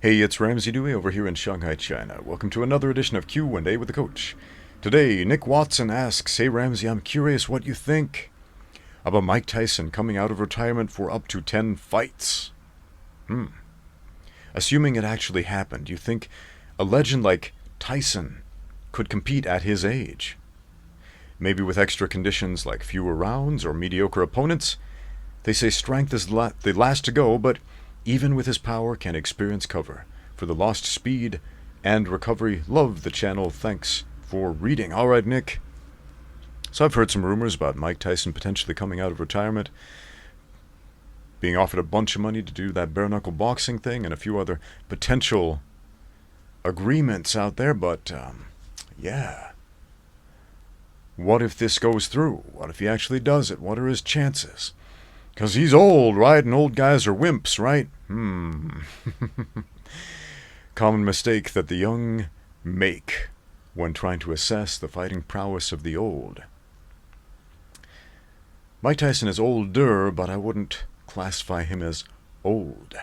Hey, it's Ramsey Dewey over here in Shanghai, China. Welcome to another edition of Q&A with the Coach. Today, Nick Watson asks, "Hey Ramsey, I'm curious what you think about Mike Tyson coming out of retirement for up to 10 fights. Assuming it actually happened, do you think a legend like Tyson could compete at his age? Maybe with extra conditions like fewer rounds or mediocre opponents? They say strength is the last to go, but even with his power, can experience cover for the lost speed and recovery? Love the channel. Thanks for reading." All right, Nick. So I've heard some rumors about Mike Tyson potentially coming out of retirement, being offered a bunch of money to do that bare-knuckle boxing thing, and a few other potential agreements out there. But, yeah. What if this goes through? What if he actually does it? What are his chances? Because he's old, right? And old guys are wimps, right? Common mistake that the young make when trying to assess the fighting prowess of the old. Mike Tyson is older, but I wouldn't classify him as old.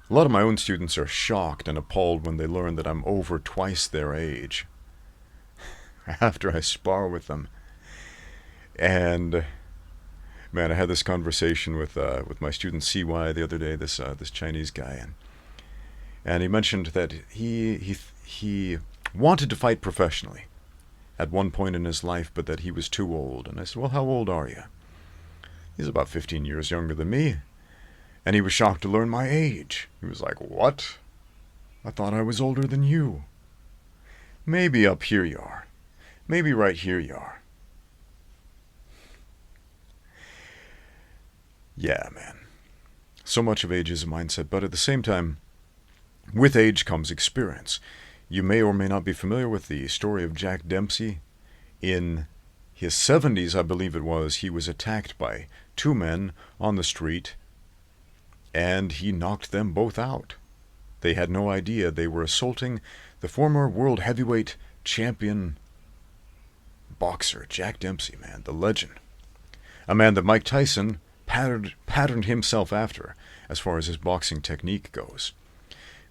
A lot of my own students are shocked and appalled when they learn that I'm over twice their age after I spar with them. And man, I had this conversation with my student CY the other day, this Chinese guy, and he mentioned that he wanted to fight professionally at one point in his life, but that he was too old. And I said, "Well, how old are you?" He's about 15 years younger than me, and he was shocked to learn my age. He was like, "What? I thought I was older than you." Maybe up here you are. Maybe right here you are. Yeah, man. So much of age is a mindset, but at the same time, with age comes experience. You may or may not be familiar with the story of Jack Dempsey. In his 70s, I believe it was, he was attacked by two men on the street, and he knocked them both out. They had no idea they were assaulting the former world heavyweight champion boxer, Jack Dempsey, man, the legend. A man that Mike Tyson patterned himself after as far as his boxing technique goes.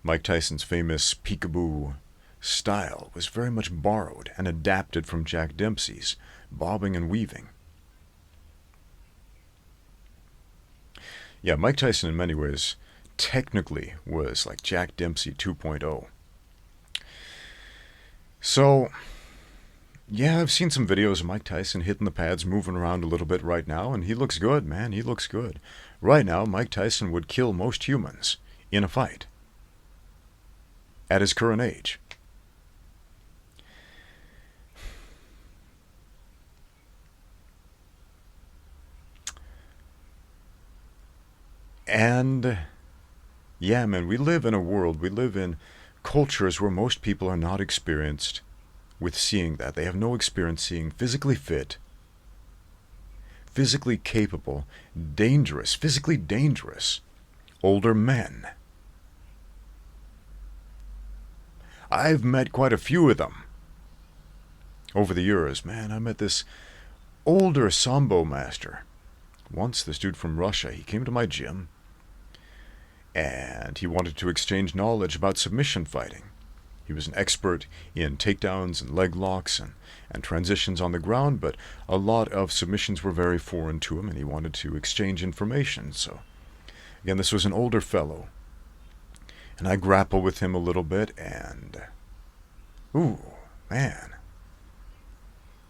Mike Tyson's famous peekaboo style was very much borrowed and adapted from Jack Dempsey's bobbing and weaving. Yeah, Mike Tyson in many ways technically was like Jack Dempsey 2.0. So, yeah, I've seen some videos of Mike Tyson hitting the pads, moving around a little bit right now, and he looks good, man. He looks good. Right now, Mike Tyson would kill most humans in a fight at his current age. And, yeah, man, we live in a world, we live in cultures where most people are not experienced with seeing that. They have no experience seeing physically fit, physically capable, dangerous, physically dangerous older men. I've met quite a few of them over the years. Man, I met this older Sambo master. Once, this dude from Russia, he came to my gym, and he wanted to exchange knowledge about submission fighting. He was an expert in takedowns and leg locks and transitions on the ground, but a lot of submissions were very foreign to him, and he wanted to exchange information. So, again, this was an older fellow, and I grappled with him a little bit, and, ooh, man,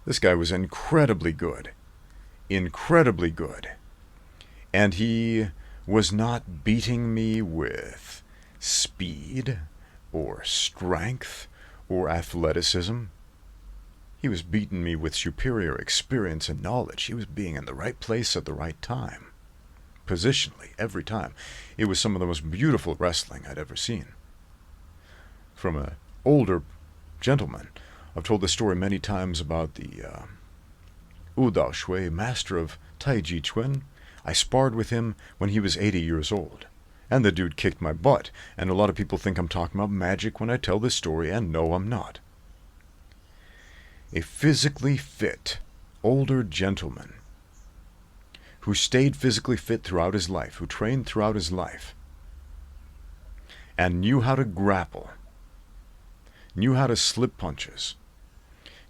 this guy was incredibly good. Incredibly good. And he was not beating me with speed or strength or athleticism. He was beating me with superior experience and knowledge. He was being in the right place at the right time, positionally, every time. It was some of the most beautiful wrestling I'd ever seen from an older gentleman. I've told this story many times about the Udao Shui, master of Tai Chi Chuan. I sparred with him when he was 80 years old. And the dude kicked my butt. And a lot of people think I'm talking about magic when I tell this story, and no, I'm not. A physically fit, older gentleman who stayed physically fit throughout his life, who trained throughout his life, and knew how to grapple, knew how to slip punches,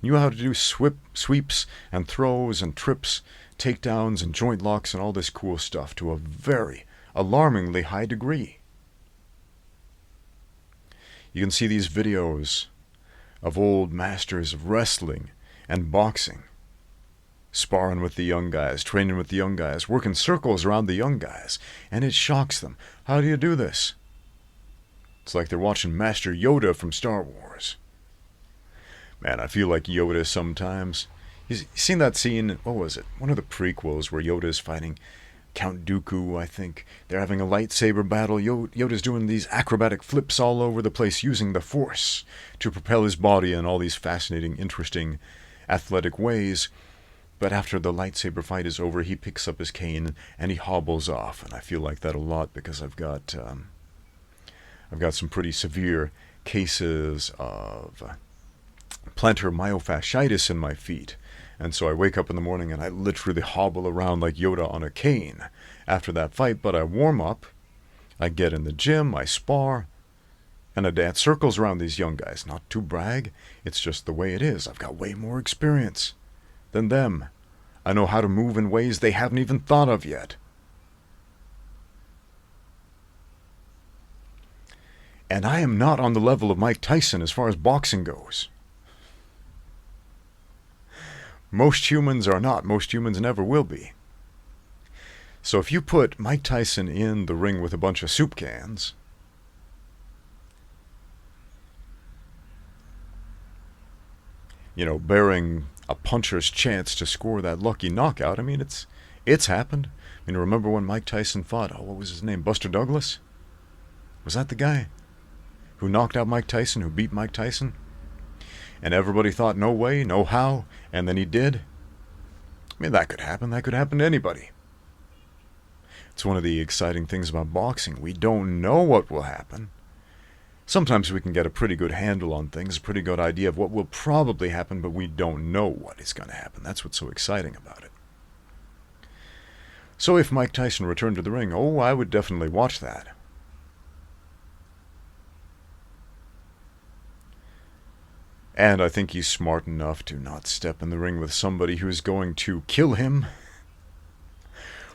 knew how to do sweeps and throws and trips, takedowns and joint locks and all this cool stuff to a very alarmingly high degree. You can see these videos of old masters of wrestling and boxing, sparring with the young guys, training with the young guys, working circles around the young guys, and it shocks them. How do you do this? It's like they're watching Master Yoda from Star Wars. Man, I feel like Yoda sometimes. You seen that scene, what was it? One of the prequels where Yoda is fighting Count Dooku, I think. They're having a lightsaber battle. Yoda's doing these acrobatic flips all over the place using the Force to propel his body in all these fascinating, interesting, athletic ways. But after the lightsaber fight is over, he picks up his cane and he hobbles off. And I feel like that a lot because I've got some pretty severe cases of plantar myofasciitis in my feet. And so I wake up in the morning and I literally hobble around like Yoda on a cane after that fight. But I warm up, I get in the gym, I spar, and I dance circles around these young guys. Not to brag, it's just the way it is. I've got way more experience than them. I know how to move in ways they haven't even thought of yet. And I am not on the level of Mike Tyson as far as boxing goes. Most humans are not. Most humans never will be. So if you put Mike Tyson in the ring with a bunch of soup cans, bearing a puncher's chance to score that lucky knockout, I mean, it's happened. I mean, remember when Mike Tyson fought, what was his name, Buster Douglas? Was that the guy who knocked out Mike Tyson, who beat Mike Tyson? And everybody thought, no way, no how, and then he did. I mean, that could happen. That could happen to anybody. It's one of the exciting things about boxing. We don't know what will happen. Sometimes we can get a pretty good handle on things, a pretty good idea of what will probably happen, but we don't know what is going to happen. That's what's so exciting about it. So if Mike Tyson returned to the ring, I would definitely watch that. And I think he's smart enough to not step in the ring with somebody who's going to kill him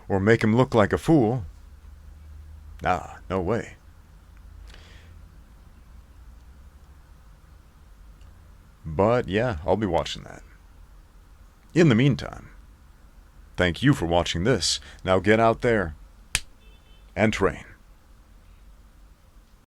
or make him look like a fool. No way. But yeah, I'll be watching that. In the meantime, thank you for watching this. Now get out there and train.